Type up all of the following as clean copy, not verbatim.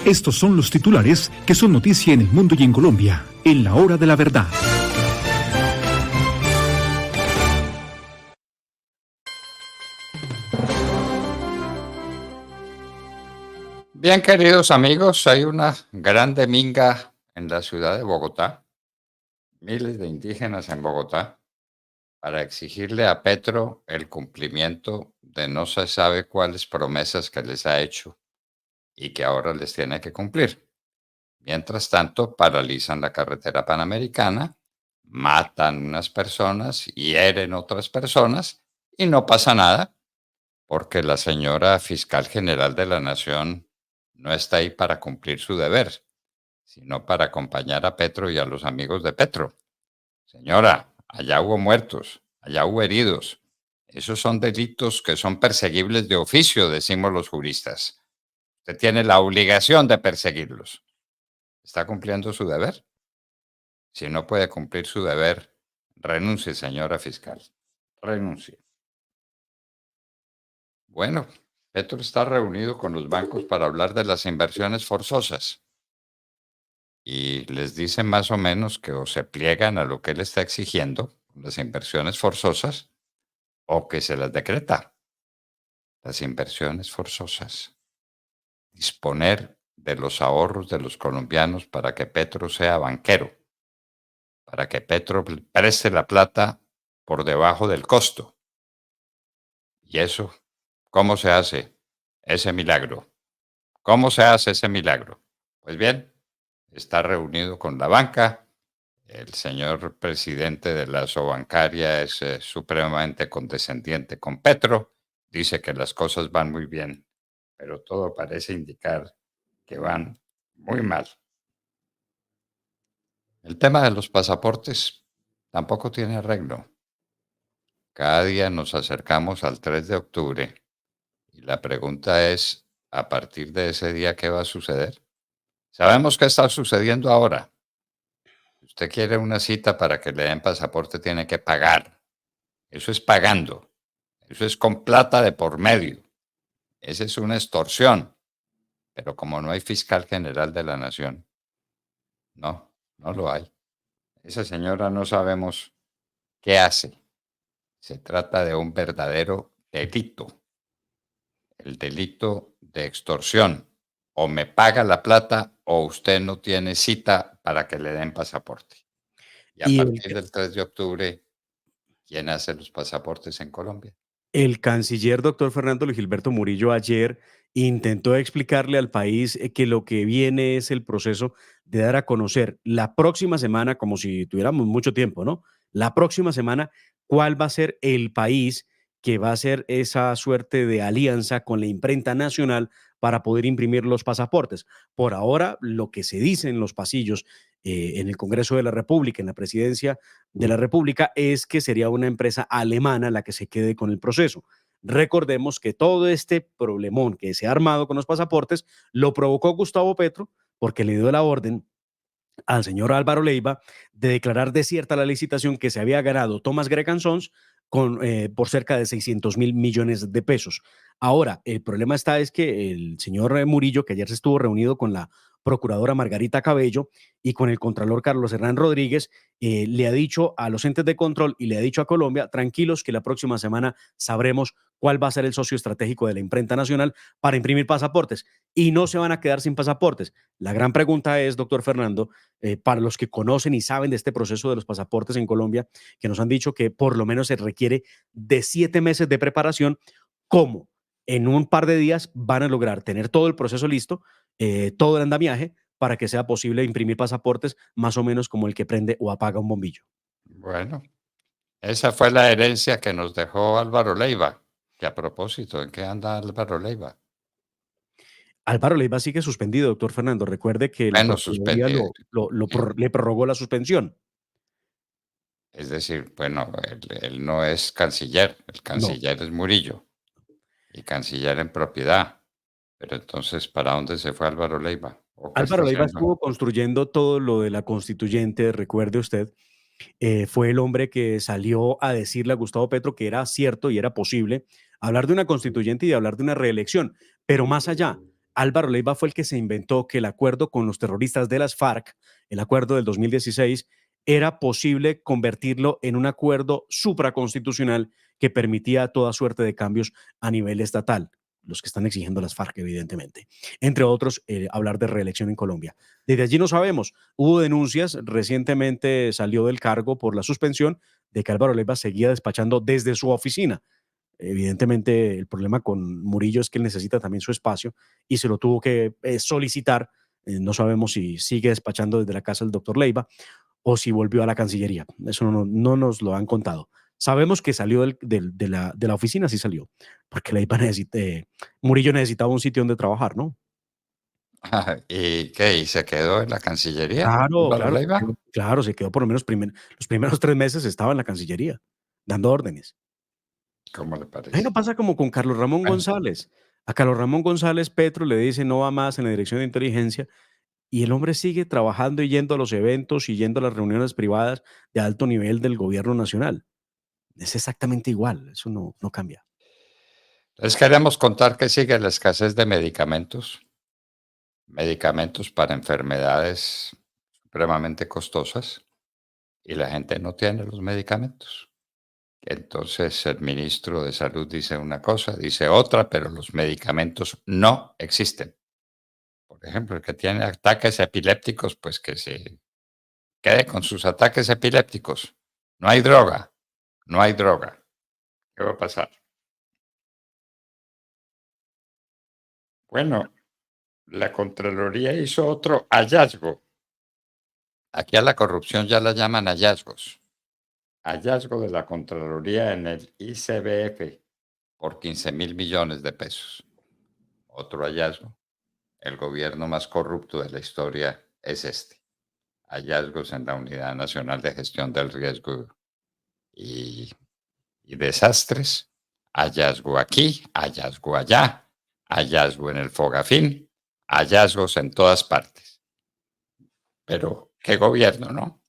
Estos son los titulares que son noticia en el mundo y en Colombia, en la hora de la verdad. Bien, queridos amigos, hay una grande minga en la ciudad de Bogotá, miles de indígenas en Bogotá, para exigirle a Petro el cumplimiento de no se sabe cuáles promesas que les ha hecho y que ahora les tiene que cumplir. Mientras tanto, paralizan la carretera panamericana, matan unas personas, hieren otras personas y no pasa nada porque la señora fiscal general de la Nación no está ahí para cumplir su deber, sino para acompañar a Petro y a los amigos de Petro. Señora, allá hubo muertos, allá hubo heridos. Esos son delitos que son perseguibles de oficio, decimos los juristas. Usted tiene la obligación de perseguirlos. ¿Está cumpliendo su deber? Si no puede cumplir su deber, renuncie, señora fiscal. Renuncie. Bueno, Petro está reunido con los bancos para hablar de las inversiones forzosas y les dice más o menos que o se pliegan a lo que él está exigiendo, las inversiones forzosas, o que se las decreta. Las inversiones forzosas. Disponer de los ahorros de los colombianos para que Petro sea banquero, para que Petro preste la plata por debajo del costo. ¿Y eso cómo se hace ese milagro? ¿Cómo se hace ese milagro? Pues bien, está reunido con la banca. El señor presidente de la Sobancaria es supremamente condescendiente con Petro. Dice que las cosas van muy bien, pero todo parece indicar que van muy mal. El tema de los pasaportes tampoco tiene arreglo. Cada día nos acercamos al 3 de octubre y la pregunta es, a partir de ese día, ¿qué va a suceder? Sabemos qué está sucediendo ahora. Si usted quiere una cita para que le den pasaporte, tiene que pagar. Eso es pagando. Eso es con plata de por medio. Esa es una extorsión. Pero como no hay fiscal general de la nación, no lo hay. Esa señora no sabemos qué hace. Se trata de un verdadero delito. El delito de extorsión. O me paga la plata o usted no tiene cita para que le den pasaporte. Y a Y partir del 3 de octubre, ¿quién hace los pasaportes en Colombia? el canciller doctor Fernando Luis Gilberto Murillo ayer intentó explicarle al país que lo que viene es el proceso de dar a conocer la próxima semana, como si tuviéramos mucho tiempo, ¿no? La próxima semana, cuál va a ser el país que va a hacer esa suerte de alianza con la imprenta nacional para poder imprimir los pasaportes. Por ahora, lo que se dice en los pasillos, en el Congreso de la República, en la presidencia de la República, es que sería una empresa alemana la que se quede con el proceso. Recordemos que todo este problemón que se ha armado con los pasaportes lo provocó Gustavo Petro porque le dio la orden al señor Álvaro Leiva de declarar desierta la licitación que se había ganado Thomas Gregan Sons por cerca de 600 millones de pesos. Ahora, el problema está es que el señor Murillo, que ayer se estuvo reunido con la procuradora Margarita Cabello y con el contralor Carlos Hernán Rodríguez, le ha dicho a los entes de control y le ha dicho a Colombia, tranquilos que la próxima semana sabremos cuál va a ser el socio estratégico de la imprenta nacional para imprimir pasaportes y no se van a quedar sin pasaportes. La gran pregunta es, doctor Fernando, para los que conocen y saben de este proceso de los pasaportes en Colombia, que nos han dicho que por lo menos se requiere de 7 meses de preparación, ¿cómo en un par de días van a lograr tener todo el proceso listo, todo el andamiaje, para que sea posible imprimir pasaportes más o menos como el que prende o apaga un bombillo? Bueno, esa fue la herencia que nos dejó Álvaro Leiva. Que a propósito, ¿en qué anda Álvaro Leiva? Álvaro Leiva sigue suspendido, doctor Fernando. Recuerde que la Menos Procuraduría suspendido. le prorrogó la suspensión. Es decir, bueno, él no es canciller, el No. canciller es Murillo, y canciller en propiedad. Pero entonces, ¿para dónde se fue Álvaro Leiva? ¿O qué está Álvaro Leiva haciendo? estuvo construyendo todo lo de la constituyente, recuerde usted, fue el hombre que salió a decirle a Gustavo Petro que era cierto y era posible hablar de una constituyente y de hablar de una reelección. Pero más allá, Álvaro Leiva fue el que se inventó que el acuerdo con los terroristas de las FARC, el acuerdo del 2016, era posible convertirlo en un acuerdo supraconstitucional que permitía toda suerte de cambios a nivel estatal, los que están exigiendo las FARC, evidentemente. Entre otros, hablar de reelección en Colombia. Desde allí no sabemos. Hubo denuncias, recientemente salió del cargo por la suspensión de que Álvaro Leiva seguía despachando desde su oficina. Evidentemente, el problema con Murillo es que él necesita también su espacio y se lo tuvo que solicitar. No sabemos si sigue despachando desde la casa del doctor Leiva o si volvió a la Cancillería. Eso no nos lo han contado. Sabemos que salió de la oficina, sí salió, porque Murillo necesitaba un sitio donde trabajar, ¿no? ¿Y qué? ¿Y se quedó en la Cancillería? Claro, ¿Álvaro claro, Leiva? claro, se quedó por lo menos los primeros 3 meses estaba en la Cancillería, dando órdenes. ¿Cómo le Ahí no parece? pasa como con Carlos Ramón Bueno, González. A Carlos Ramón González Petro le dice no va más en la dirección de inteligencia y el hombre sigue trabajando y yendo a los eventos y yendo a las reuniones privadas de alto nivel del gobierno nacional. Es exactamente igual, eso no cambia. les queremos contar que sigue la escasez de medicamentos, medicamentos para enfermedades supremamente costosas, y la gente no tiene los medicamentos. Entonces el ministro de Salud dice una cosa, dice otra, pero los medicamentos no existen. Por ejemplo, el que tiene ataques epilépticos, pues que se quede con sus ataques epilépticos. No hay droga, no hay droga. ¿Qué va a pasar? Bueno, la Contraloría hizo otro hallazgo. Aquí a la corrupción ya la llaman hallazgos. Hallazgo de la Contraloría en el ICBF por 15.000 millones de pesos. Otro hallazgo. El gobierno más corrupto de la historia es este. Hallazgos en la Unidad Nacional de Gestión del Riesgo y, y Desastres. Hallazgo aquí, hallazgo allá, hallazgo en el Fogafín, hallazgos en todas partes. Pero, ¿qué gobierno, no?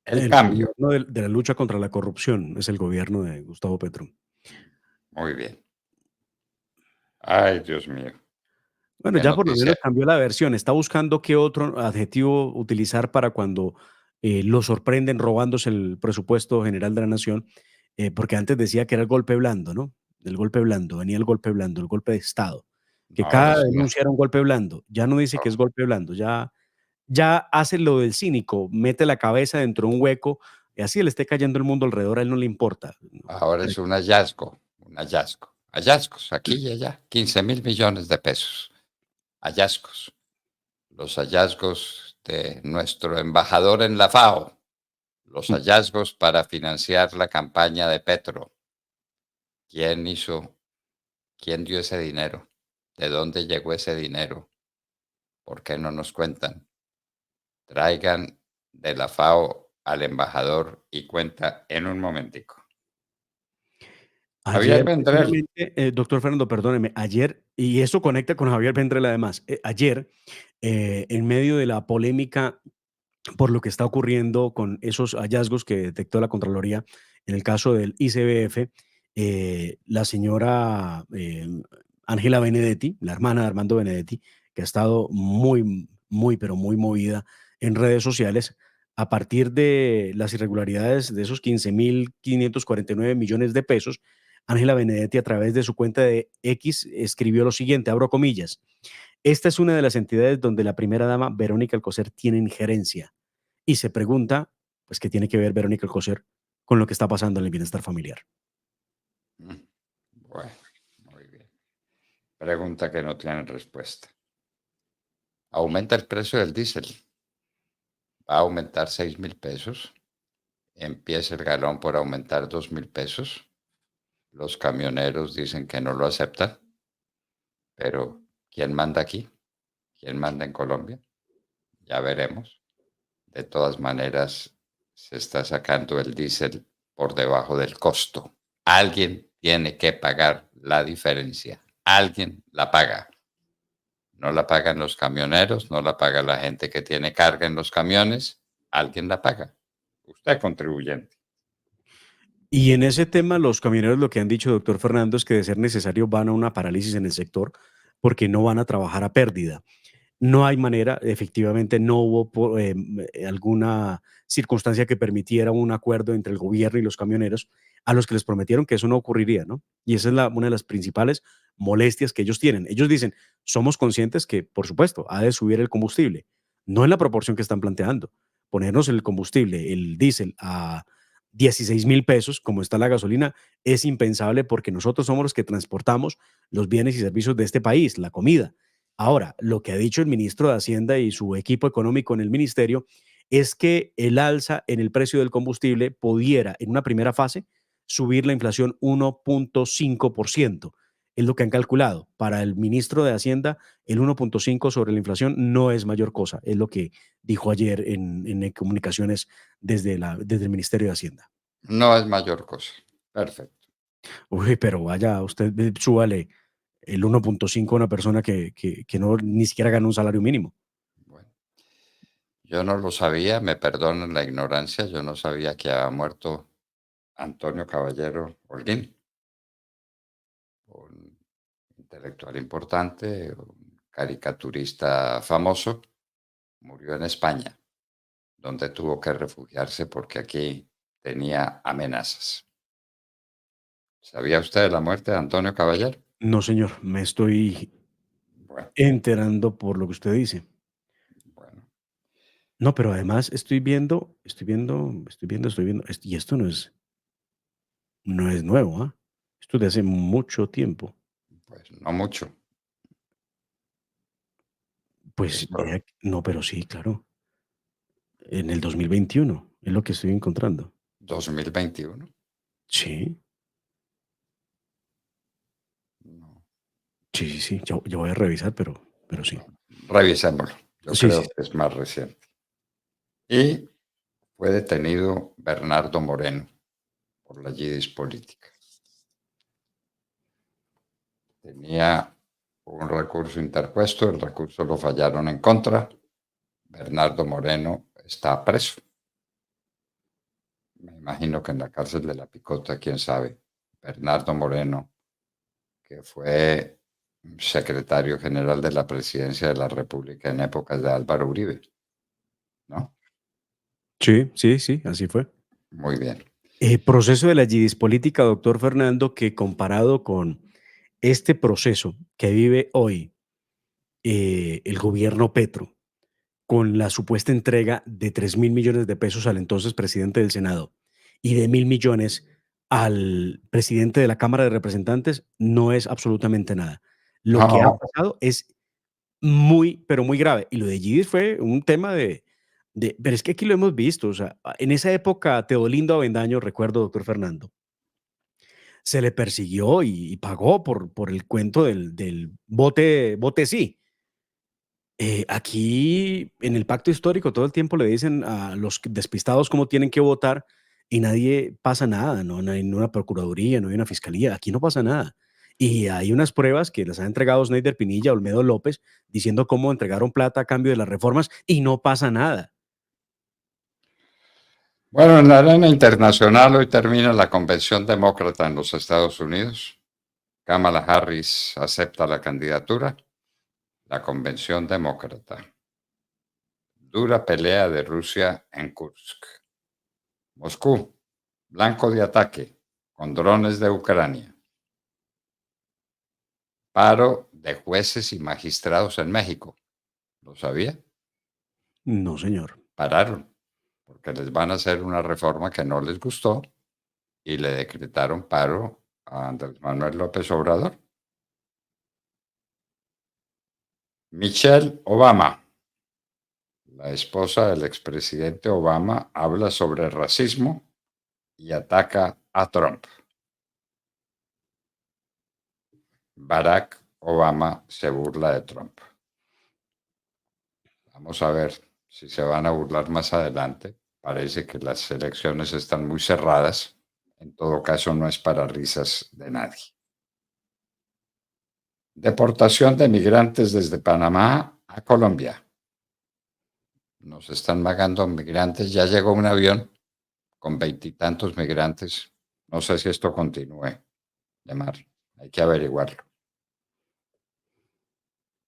El El cambio. gobierno de la lucha contra la corrupción es el gobierno de Gustavo Petro. Muy bien. Ay, Dios mío. Bueno, Qué ya por lo menos noticia. cambió la versión. Está buscando qué otro adjetivo utilizar para cuando lo sorprenden robándose el presupuesto general de la nación, porque antes decía que era el golpe blando, ¿no? El golpe blando, venía el golpe blando, el golpe de Estado, que Ahora cada es una. denuncia era un golpe blando. Ya no dice que es golpe blando, ya hace lo del cínico, mete la cabeza dentro de un hueco y así le esté cayendo el mundo alrededor, a él no le importa. No, Ahora es un hallazgo, un hallazgo. Hallazgos aquí y allá, 15.000 millones de pesos. Hallazgos. Los hallazgos de nuestro embajador en la FAO. Los hallazgos para financiar la campaña de Petro. ¿Quién hizo, quién dio ese dinero? ¿De dónde llegó ese dinero? ¿Por qué no nos cuentan? Traigan de la FAO al embajador y cuenta en un momentico. Javier Ayer, Vendrell. precisamente, doctor Fernando, perdóneme, ayer, y eso conecta con Javier Vendrell además, ayer, en medio de la polémica por lo que está ocurriendo con esos hallazgos que detectó la Contraloría en el caso del ICBF, la señora Ángela Benedetti, la hermana de Armando Benedetti, que ha estado muy, pero muy movida en redes sociales a partir de las irregularidades de esos 15.549 millones de pesos. Ángela Benedetti, a través de su cuenta de X, escribió lo siguiente, abro comillas: esta es una de las entidades donde la primera dama, Verónica Alcocer, tiene injerencia. Y se pregunta, pues, ¿qué tiene que ver Verónica Alcocer con lo que está pasando en el bienestar familiar? Bueno, muy bien. Pregunta que no tiene respuesta. Aumenta el precio del diésel. Va a aumentar 6.000 pesos. Empieza el galón por aumentar 2.000 pesos. Los camioneros dicen que no lo aceptan, pero ¿quién manda aquí? ¿Quién manda en Colombia? Ya veremos. De todas maneras, se está sacando el diésel por debajo del costo. Alguien tiene que pagar la diferencia. Alguien la paga. No la pagan los camioneros, no la paga la gente que tiene carga en los camiones. Alguien la paga. Usted contribuyente. Y en ese tema, los camioneros lo que han dicho, doctor Fernando, es que de ser necesario van a una parálisis en el sector porque no van a trabajar a pérdida. No hay manera, efectivamente, no hubo alguna circunstancia que permitiera un acuerdo entre el gobierno y los camioneros a los que les prometieron que eso no ocurriría, ¿no? Y esa es una de las principales molestias que ellos tienen. Ellos dicen, somos conscientes que, por supuesto, ha de subir el combustible, no en la proporción que están planteando. Ponernos el combustible, el diésel a 16.000 pesos, como está la gasolina, es impensable porque nosotros somos los que transportamos los bienes y servicios de este país, la comida. Ahora, lo que ha dicho el ministro de Hacienda y su equipo económico en el ministerio es que el alza en el precio del combustible pudiera, en una primera fase, subir la inflación 1.5%. Es lo que han calculado. Para el ministro de Hacienda, el 1.5 sobre la inflación no es mayor cosa. Es lo que dijo ayer en comunicaciones desde el Ministerio de Hacienda. No es mayor cosa. Perfecto. Uy, pero vaya, usted súbale el 1.5 a una persona que no ni siquiera gana un salario mínimo. Bueno, yo no lo sabía, me perdonan la ignorancia, yo no sabía que había muerto Antonio Caballero Holguín, un intelectual importante, un caricaturista famoso, murió en España, donde tuvo que refugiarse porque aquí tenía amenazas. ¿Sabía usted de la muerte de Antonio Caballero? No, señor, me estoy Bueno, enterando por lo que usted dice. bueno, No, pero además estoy viendo, y esto no es nuevo, ¿ah? Esto es de hace mucho tiempo. pues no mucho. Pues, Esto, no, pero sí, claro, en el 2021 es lo que estoy encontrando. 2021. Sí, No, sí, sí, sí, yo voy a revisar, pero sí. bueno, revisémoslo. Yo Sí, sí, creo sí. que es más reciente. Y fue detenido Bernardo Moreno por la Yidis política. Tenía un recurso interpuesto, el recurso lo fallaron en contra. Bernardo Moreno está preso. Me imagino que en la cárcel de La Picota, quién sabe. Bernardo Moreno, que fue secretario general de la presidencia de la República en épocas de Álvaro Uribe, ¿no? Sí, sí, sí, así fue. Muy bien. Proceso de la política, doctor Fernando, que comparado con este proceso que vive hoy el gobierno Petro, con la supuesta entrega de 3.000 millones de pesos al entonces presidente del Senado y de 1.000 millones al presidente de la Cámara de Representantes, no es absolutamente nada. Lo que ha No, pasado es muy, pero muy grave. Y lo de Gidis fue un tema pero es que aquí lo hemos visto, o sea, en esa época, Teodolindo Avendaño, recuerdo, doctor Fernando, se le persiguió y pagó por el cuento del vote sí. Aquí en el pacto histórico todo el tiempo le dicen a los despistados cómo tienen que votar y nadie pasa nada, no hay una procuraduría, no hay una fiscalía, aquí no pasa nada. Y hay unas pruebas que las ha entregado Snyder Pinilla, Olmedo López, diciendo cómo entregaron plata a cambio de las reformas y no pasa nada. bueno, en la arena internacional hoy termina la convención demócrata en los Estados Unidos. Kamala Harris acepta la candidatura. La convención demócrata. Dura pelea de Rusia en Kursk. Moscú, blanco de ataque con drones de Ucrania. Paro de jueces y magistrados en México. ¿Lo sabía? No, señor. Pararon porque les van a hacer una reforma que no les gustó y le decretaron paro a Andrés Manuel López Obrador. Michelle Obama, la esposa del expresidente Obama, habla sobre racismo y ataca a Trump. Barack Obama se burla de Trump. Vamos a ver si se van a burlar más adelante. Parece que las elecciones están muy cerradas. En todo caso, no es para risas de nadie. Deportación de migrantes desde Panamá a Colombia. Nos están magando migrantes. Ya llegó un avión con veintitantos migrantes. No sé si esto continúe, de mar. Hay que averiguarlo.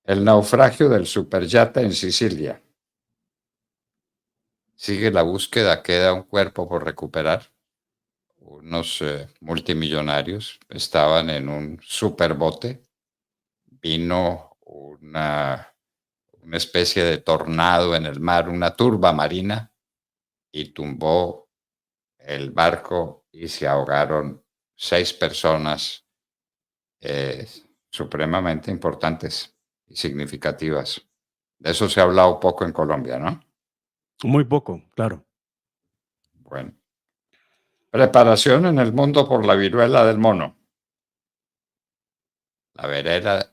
El naufragio del superyate en Sicilia. Sigue la búsqueda, queda un cuerpo por recuperar. Unos multimillonarios estaban en un superbote. Vino una especie de tornado en el mar, una turba marina, y tumbó el barco y se ahogaron 6 personas supremamente importantes y significativas. De eso se ha hablado poco en Colombia, ¿no? Muy poco, claro. Bueno. Preparación en el mundo por la viruela del mono. La verela,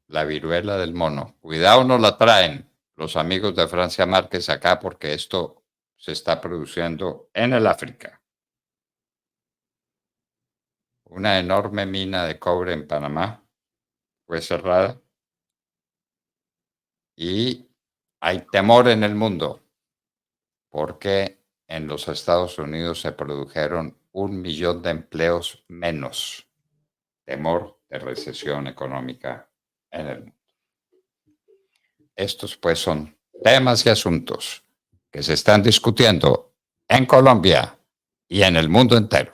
la viruela del mono. Cuidado, no la traen los amigos de Francia Márquez acá porque esto se está produciendo en el África. Una enorme mina de cobre en Panamá fue cerrada y hay temor en el mundo porque en los Estados Unidos se produjeron 1 millón de empleos menos. Temor de recesión económica en el mundo. Estos pues son temas y asuntos que se están discutiendo en Colombia y en el mundo entero.